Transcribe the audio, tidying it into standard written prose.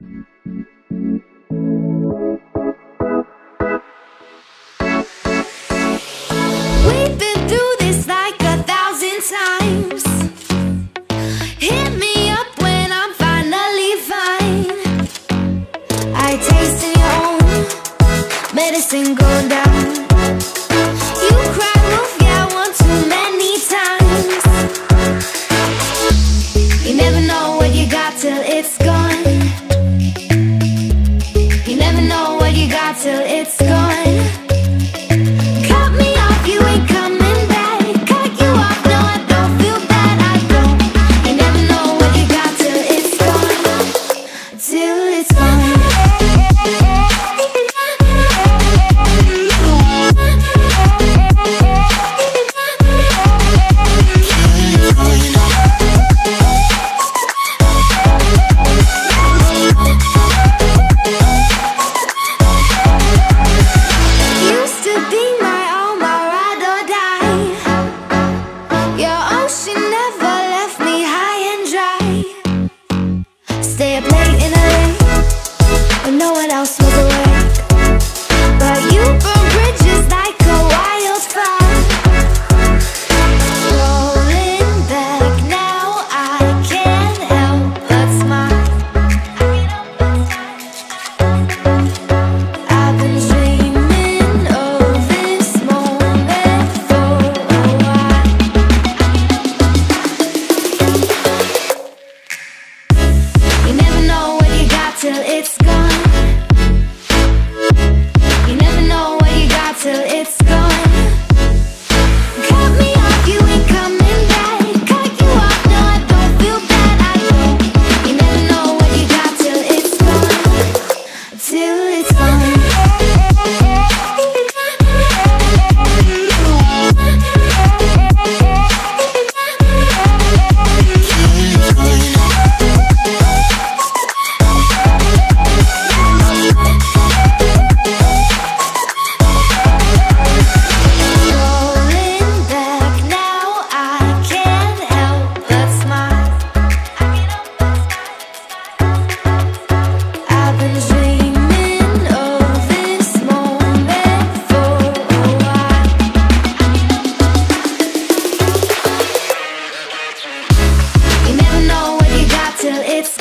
We've been through this like 1,000 times. Hit me up when I'm finally fine. I taste in your own medicine go down. You cried wolf, yeah, one too many times. You never know what you got till it's gone. You never know what you got till it's gone. Cut me off, you ain't coming back. Cut you off, no, I don't feel bad, I don't. You never know what you got till it's gone. Till it's gone. Used to be my all, my ride or die. Your ocean never left me high and dry. Stay up late in LA when no one else was awake. But you burn bridges like a wildfire. Rolling back now, I can't help but smile. I've been dreaming of this moment for a while. You never know what you got till it's gone. You never know what you got till it's gone. Cut me off, you ain't coming back. Cut you off, no, I don't feel bad, I don't. You never know what you got till it's gone. Till it's gone. Rolling back now, I can't help but smile. I've been dreaming of this moment for a while. You never know what you got till it's